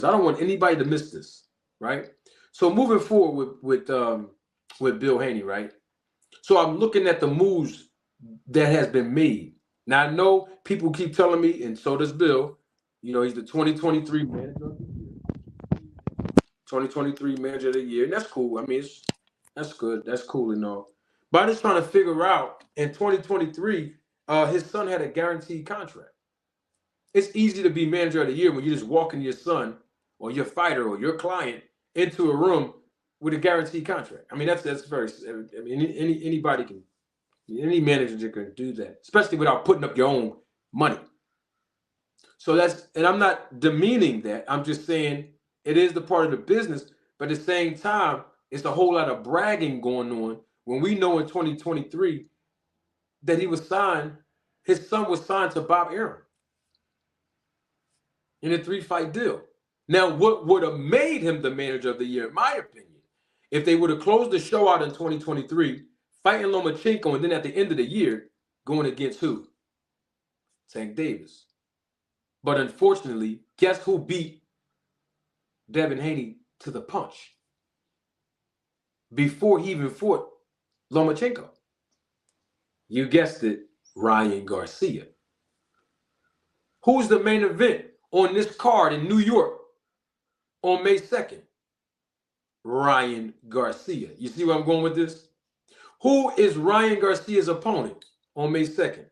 I don't want anybody to miss this, right? So moving forward with Bill Haney, right? So I'm looking at the moves that has been made. Now I know people keep telling me, and so does Bill. You know, he's the 2023 manager of the year. 2023 manager of the year, and that's cool. I mean, that's good. That's cool and all. But I'm just trying to figure out in 2023, his son had a guaranteed contract. It's easy to be manager of the year when you just walking your son or your fighter or your client into a room with a guaranteed contract. I mean, that's very. I mean, anybody can, any manager can do that, especially without putting up your own money. So that's, and I'm not demeaning that. I'm just saying it is the part of the business, but at the same time, it's a whole lot of bragging going on when we know in 2023 that he was signed, his son was signed to Bob Arum in a 3-fight deal. Now, what would have made him the manager of the year, in my opinion, if they would have closed the show out in 2023, fighting Lomachenko, and then at the end of the year, going against who? Tank Davis. But unfortunately, guess who beat Devin Haney to the punch before he even fought Lomachenko? You guessed it, Ryan Garcia. Who's the main event on this card in New York on May 2nd? Ryan Garcia. You see where I'm going with this? Who is Ryan Garcia's opponent on May 2nd?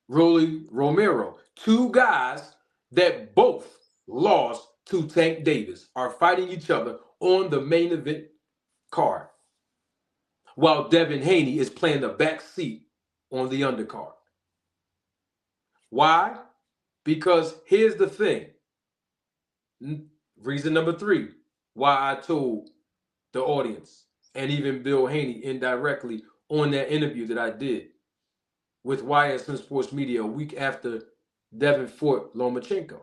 Rolly Romero. Two guys that both lost to Tank Davis are fighting each other on the main event card, while Devin Haney is playing the back seat on the undercard. Why? Because here's the thing. Reason number 3 why I told the audience and even Bill Haney indirectly on that interview that I did with YSN Sports Media a week after Devin fought Lomachenko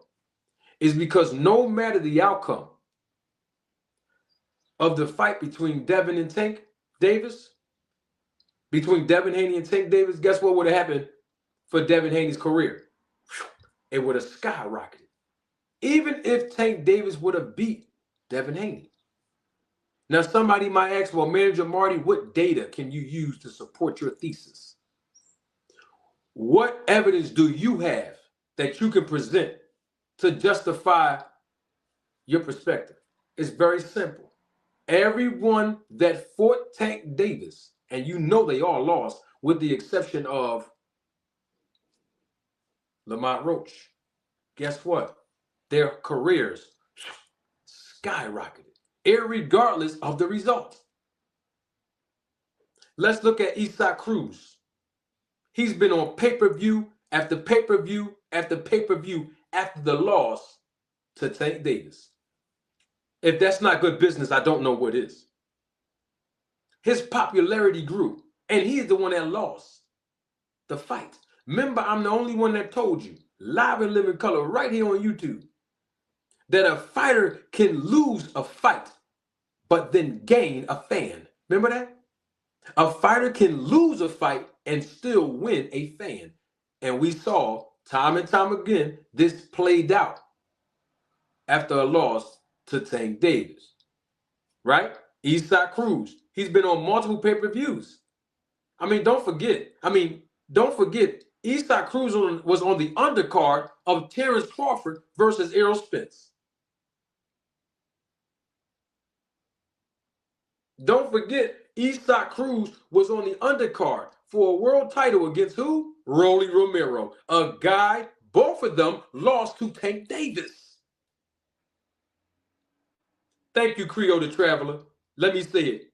is because no matter the outcome of the fight between Devin and Tank Davis, between Devin Haney and Tank Davis, guess what would have happened for Devin Haney's career? It would have skyrocketed. Even if Tank Davis would have beat Devin Haney. Now, somebody might ask, well, Manager Marty, what data can you use to support your thesis? What evidence do you have that you can present to justify your perspective? It's very simple. Everyone that fought Tank Davis, and you know they all lost, with the exception of Lamont Roach, guess what? Their careers skyrocketed, irregardless of the result. Let's look at Isaac Cruz. He's been on pay-per-view after pay-per-view after pay-per-view after the loss to Tank Davis. If that's not good business, I don't know what is. His popularity grew, and he is the one that lost the fight. Remember, I'm the only one that told you, live in living color right here on YouTube, that a fighter can lose a fight, but then gain a fan. Remember that? A fighter can lose a fight and still win a fan. And we saw time and time again, this played out after a loss to Tank Davis, right? Isaac Cruz, he's been on multiple pay-per-views. Don't forget, Isaac Cruz was on the undercard of Terrence Crawford versus Errol Spence. Don't forget, Isaac Cruz was on the undercard for a world title against who? Rolly Romero, a guy, both of them lost to Tank Davis. Thank you, Creole the Traveler. Let me say it.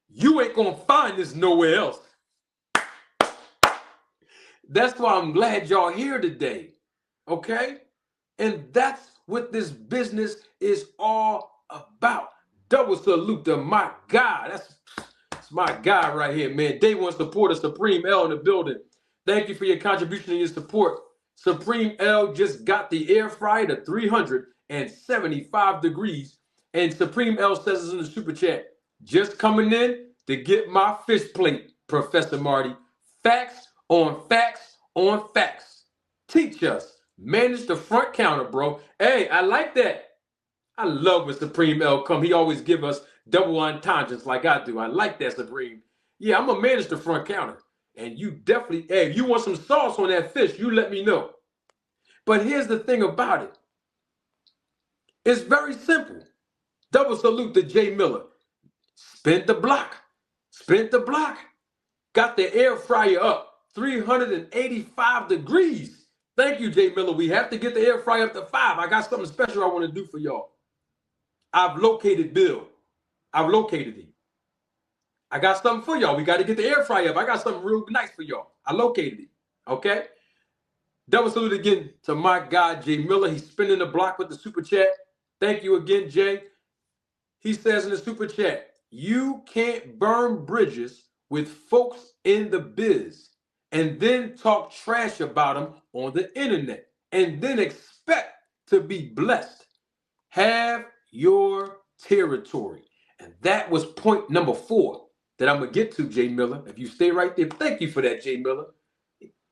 You ain't gonna find this nowhere else. That's why I'm glad y'all here today, okay? And that's what this business is all about. Double salute to my guy. That's my guy right here, man. Day one supporter, Supreme L in the building. Thank you for your contribution and your support. Supreme L just got the air fryer to 375 degrees. And Supreme L says this in the super chat, just coming in to get my fish plate, Professor Marty. Facts on facts on facts. Teach us, Manage the front counter, bro. Hey, I like that. I love when Supreme L come. He always give us double entendres like I do. I like that, Supreme. Yeah, I'm gonna manage the front counter. And you definitely, hey, if you want some sauce on that fish, you let me know. But here's the thing about it. It's very simple. Double salute to Jay Miller. Spent the block. Spent the block. Got the air fryer up 385 degrees. Thank you, Jay Miller. We have to get the air fryer up to 5. I got something special I want to do for y'all. I've located Bill. I've located him. I got something for y'all. We got to get the air fryer up. I got something real nice for y'all. I located him. Okay? Double salute again to my guy, Jay Miller. He's spinning the block with the super chat. Thank you again, Jay. He says in the super chat, you can't burn bridges with folks in the biz and then talk trash about them on the internet and then expect to be blessed. Have your territory. And that was point number 4 that I'm going to get to, Jay Miller. If you stay right there, thank you for that, Jay Miller.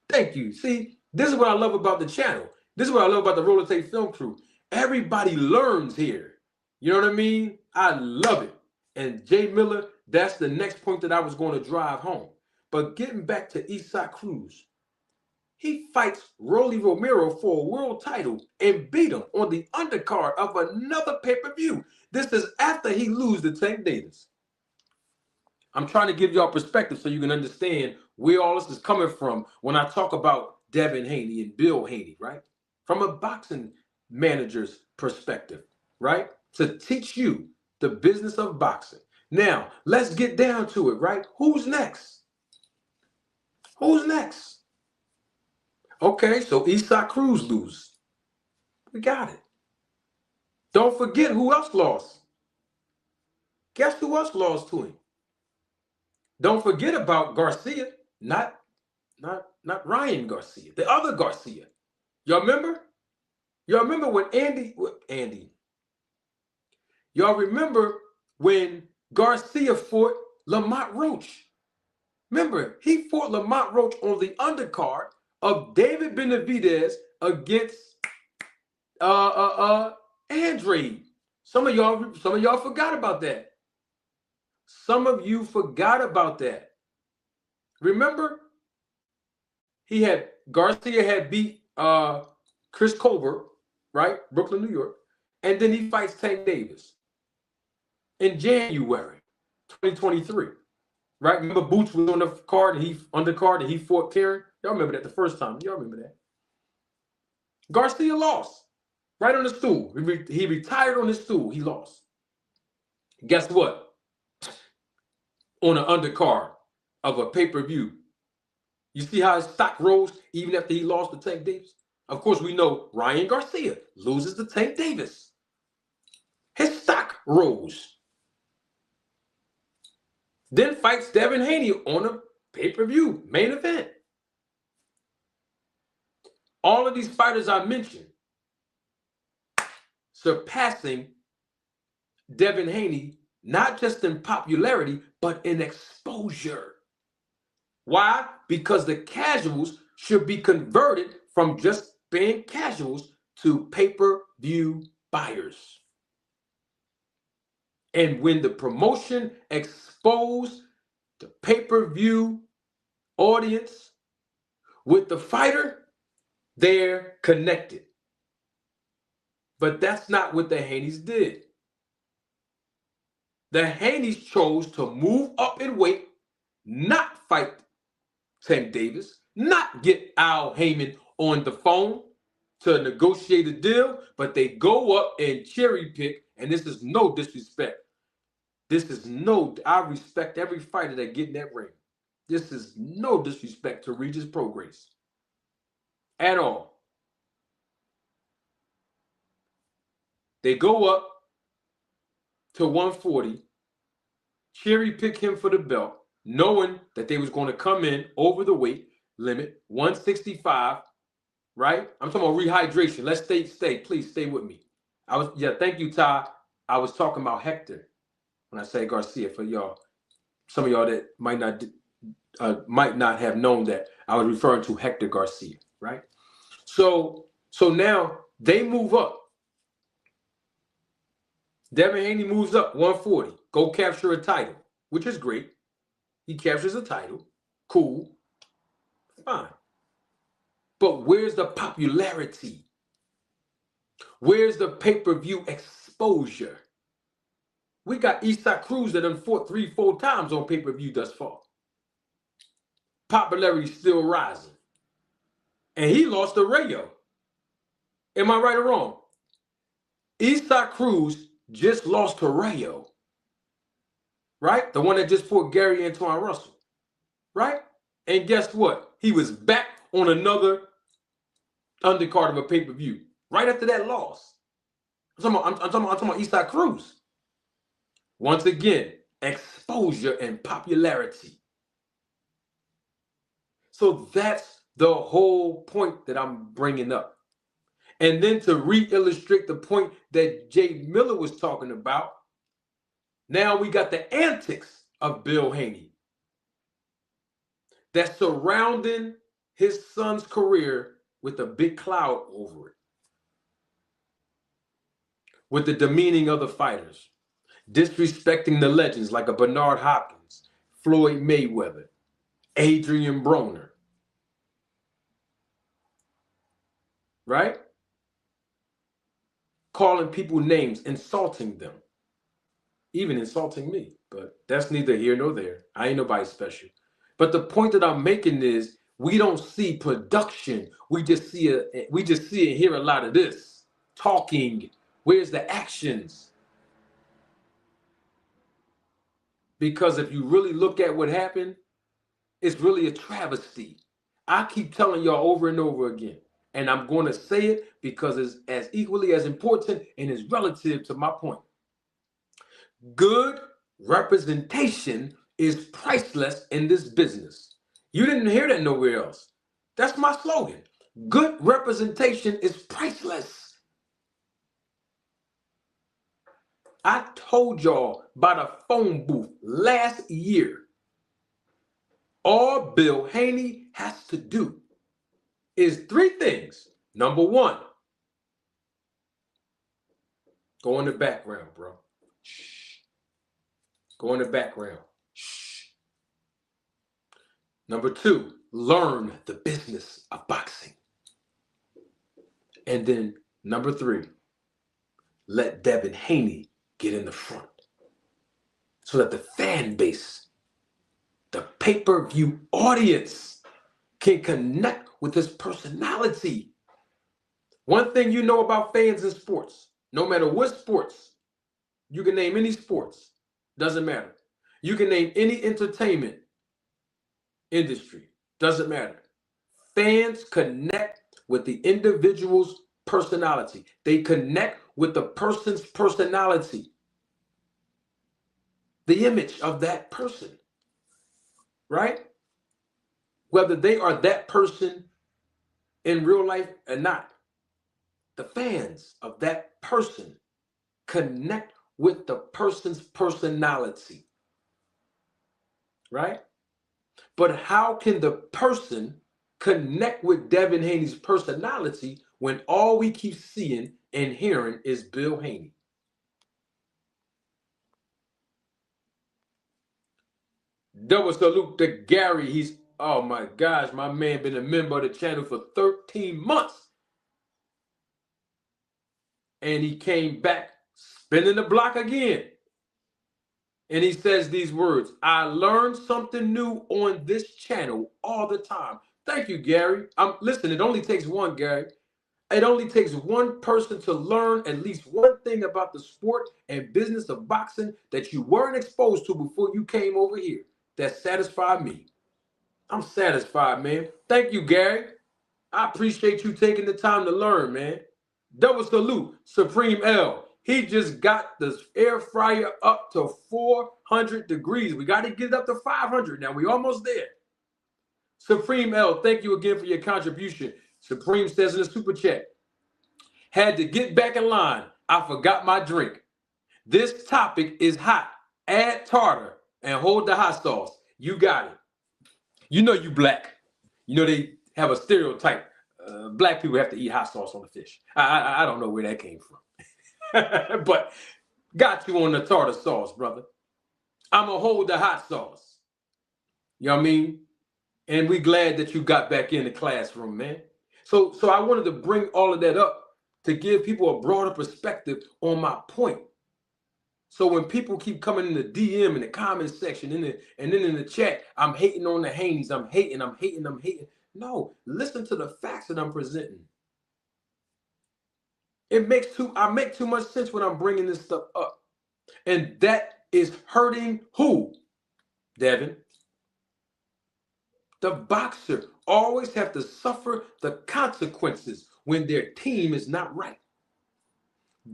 Thank you. See, this is what I love about the channel. This is what I love about the Roller Tape Film Crew. Everybody learns here. You know what I mean? I love it. And Jay Miller, that's the next point that I was going to drive home. But getting back to Isaac Cruz, he fights Rolly Romero for a world title and beat him on the undercard of another pay-per-view. This is after he loses to Tank Davis. I'm trying to give y'all perspective so you can understand where all this is coming from when I talk about Devin Haney and Bill Haney, right? From a boxing manager's perspective, right? To teach you the business of boxing. Now, let's get down to it, right? Who's next? Who's next? Okay, so Isaac Cruz lose. We got it. Don't forget who else lost. Guess who else lost to him? Don't forget about Garcia, not Ryan Garcia, the other Garcia. Y'all remember? Y'all remember when Andy? Y'all remember when Garcia fought Lamont Roach? Remember, he fought Lamont Roach on the undercard of David Benavidez against Andre. Some of y'all forgot about that. Some of you forgot about that. Remember? Garcia had beat Chris Colbert, right? Brooklyn, New York. And then he fights Tank Davis in January 2023. Right? Remember Boots was on the card and he fought Karen? Y'all remember that the first time. Y'all remember that. Garcia lost. Right on the stool. He retired on his stool. He lost. Guess what? On an undercard of a pay-per-view. You see how his stock rose even after he lost to Tank Davis? Of course, we know Ryan Garcia loses to Tank Davis. His stock rose. Then fights Devin Haney on a pay-per-view main event. All of these fighters I mentioned surpassing Devin Haney, not just in popularity, but in exposure. Why? Because the casuals should be converted from just being casuals to pay-per-view buyers. And when the promotion exposed the pay-per-view audience with the fighter, they're connected. But that's not what the Haneys did. The Haneys chose to move up in weight, not fight Tank Davis, not get Al Heyman on the phone to negotiate a deal, but they go up and cherry pick, and this is no disrespect. I respect every fighter that get in that ring. This is no disrespect to Regis Prograis at all. They go up to 140, cherry pick him for the belt, knowing that they was going to come in over the weight limit, 165, right? I'm talking about rehydration. Let's stay. Please stay with me. Thank you, Ty. I was talking about Hector when I say Garcia for y'all. Some of y'all that might not have known that I was referring to Hector Garcia, right? So So now they move up. Devin Haney moves up 140. Go capture a title, which is great. He captures a title. Cool. Fine. But where's the popularity? Where's the pay-per-view exposure? We got Eastside Cruz that done fought 3-4 times on pay-per-view thus far. Popularity still rising. And he lost to Rayo. Am I right or wrong? Eastside Cruz just lost to Rayo. Right? The one that just fought Gary Antoine Russell. Right? And guess what? He was back on another undercard of a pay-per-view. Right after that loss. I'm talking about Eastside Cruz. Once again, exposure and popularity. So that's the whole point that I'm bringing up. And then to re-illustrate the point that Jay Miller was talking about, now we got the antics of Bill Haney that's surrounding his son's career with a big cloud over it. With the demeaning of the fighters, disrespecting the legends like a Bernard Hopkins, Floyd Mayweather, Adrian Broner. Right? Calling people names, insulting them. Even insulting me. But that's neither here nor there. I ain't nobody special. But the point that I'm making is we don't see production. We just see and hear a lot of this. Talking. Where's the actions? Because if you really look at what happened, it's really a travesty. I keep telling y'all over and over again. And I'm going to say it because it's as equally as important and is relative to my point. Good representation is priceless in this business. You didn't hear that nowhere else. That's my slogan. Good representation is priceless. I told y'all by the phone booth last year, all Bill Haney has to do is 3 things. Number 1, go in the background, bro. Shh. Go in the background. Shh. Number 2, learn the business of boxing. And then number 3, let Devin Haney get in the front so that the fan base, the pay-per-view audience can connect with his personality. One thing you know about fans in sports, no matter what sports, you can name any sports, doesn't matter. You can name any entertainment industry, doesn't matter. Fans connect with the individual's personality. They connect with the person's personality, the image of that person, right? Whether they are that person in real life or not. The fans of that person connect with the person's personality, right? But how can the person connect with Devin Haney's personality when all we keep seeing and hearing is Bill Haney? Double salute to Gary. He's, oh my gosh, my man been a member of the channel for 13 months. And he came back spinning the block again. And he says these words, I learned something new on this channel all the time. Thank you, Gary. Listen, it only takes one, Gary. It only takes one person to learn at least one thing about the sport and business of boxing that you weren't exposed to before you came over here. That satisfied me. I'm satisfied, man. Thank you, Gary. I appreciate you taking the time to learn, man. Double salute, Supreme L. He just got the air fryer up to 400 degrees. We got to get it up to 500 now. We almost there. Supreme L, thank you again for your contribution. Supreme says in the super chat, had to get back in line. I forgot my drink. This topic is hot. Add tartar and hold the hot sauce. You got it. You know you black. You know they have a stereotype. black people have to eat hot sauce on the fish. I don't know where that came from. But got you on the tartar sauce, brother. I'm going to hold the hot sauce. You know what I mean? And we glad that you got back in the classroom, man. So I wanted to bring all of that up to give people a broader perspective on my point. So when people keep coming in the DM in the comment section and then in the chat, I'm hating on the Haneys, I'm hating. No, listen to the facts that I'm presenting. I make too much sense when I'm bringing this stuff up. And that is hurting who, Devin? The boxer always have to suffer the consequences when their team is not right.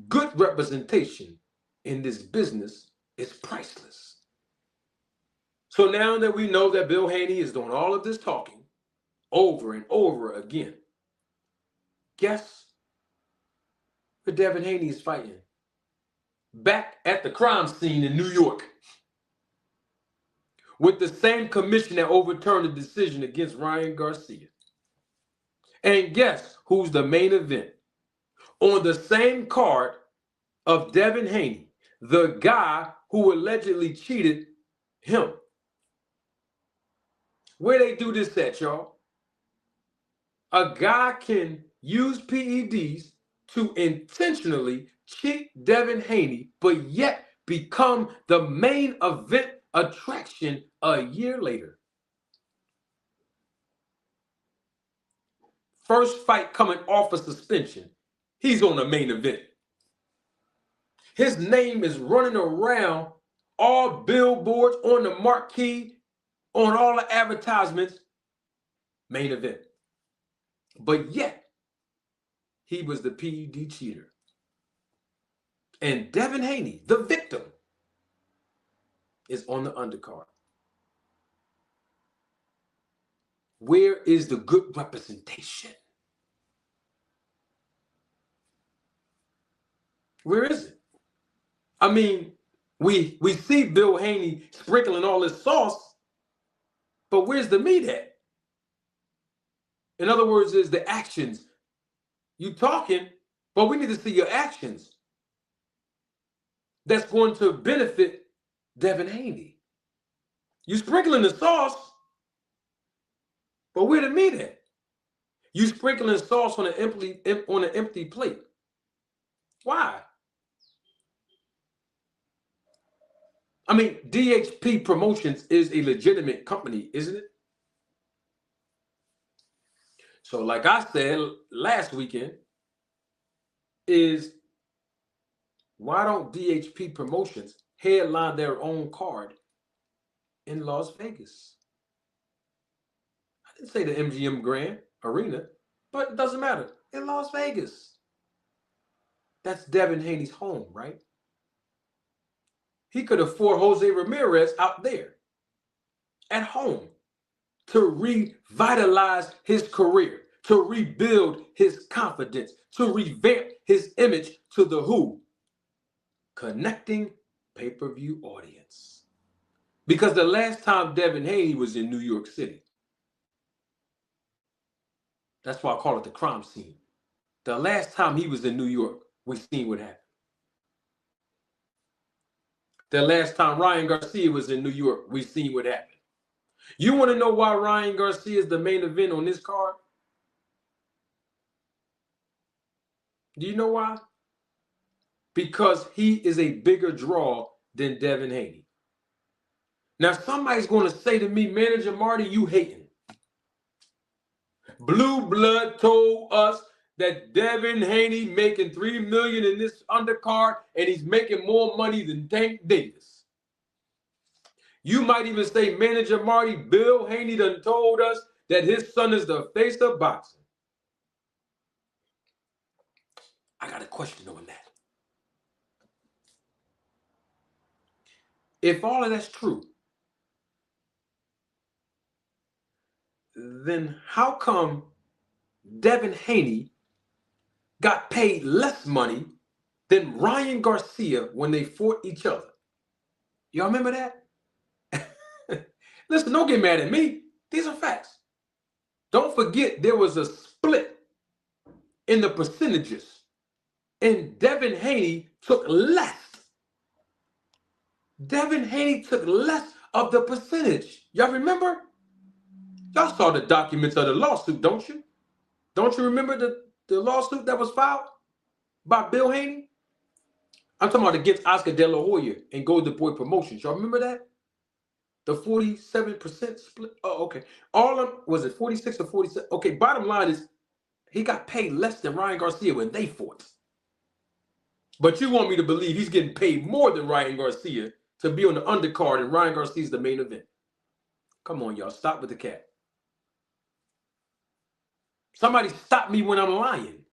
Good representation in this business is priceless. So now that we know that Bill Haney is doing all of this talking over and over again, guess where Devin Haney is fighting? Back at the crime scene in New York with the same commission that overturned the decision against Ryan Garcia. And guess who's the main event? On the same card of Devin Haney, the guy who allegedly cheated him. Where they do this at, y'all? A guy can use PEDs to intentionally cheat Devin Haney, but yet become the main event attraction a year later. First fight coming off a suspension, he's on the main event. His name is running around all billboards, on the marquee, on all the advertisements, main event. But yet, he was the PED cheater. And Devin Haney, the victim, is on the undercard. Where is the good representation? Where is it? I mean, we see Bill Haney sprinkling all this sauce, but where's the meat at? In other words, is the actions. You talking, but we need to see your actions. That's going to benefit Devin Haney. You sprinkling the sauce, but where the meat at? You sprinkling sauce on an empty plate. Why? I mean, DHP Promotions is a legitimate company, isn't it? So like I said last weekend, is why don't DHP Promotions headline their own card in Las Vegas? I didn't say the MGM Grand Arena, but it doesn't matter. In Las Vegas. That's Devin Haney's home, right? He could afford Jose Ramirez out there at home to revitalize his career, to rebuild his confidence, to revamp his image to the who? Connecting pay-per-view audience. Because the last time Devin Haney was in New York City, that's why I call it the crime scene. The last time he was in New York, we seen what happened. The last time Ryan Garcia was in New York, we seen what happened. You want to know why Ryan Garcia is the main event on this card? Do you know why? Because he is a bigger draw than Devin Haney. Now, somebody's going to say to me, Manager Marty, you hating. Blue Blood told us that Devin Haney making $3 million in this undercard, and he's making more money than Tank Davis. You might even say, Manager Marty, Bill Haney done told us that his son is the face of boxing. I got a question on that. If all of that's true, then how come Devin Haney got paid less money than Ryan Garcia when they fought each other? Y'all remember that? Listen, don't get mad at me. These are facts. Don't forget there was a split in the percentages. And Devin Haney took less. Devin Haney took less of the percentage. Y'all remember? Y'all saw the documents of the lawsuit, don't you? Don't you remember the lawsuit that was filed by Bill Haney? I'm talking about against Oscar De La Hoya and Golden Boy Promotions. Y'all remember that? The 47% split. Oh, okay. All of was it 46 or 47? Okay, bottom line is he got paid less than Ryan Garcia when they fought. But you want me to believe he's getting paid more than Ryan Garcia to be on the undercard and Ryan Garcia's the main event. Come on, y'all. Stop with the cat. Somebody stop me when I'm lying.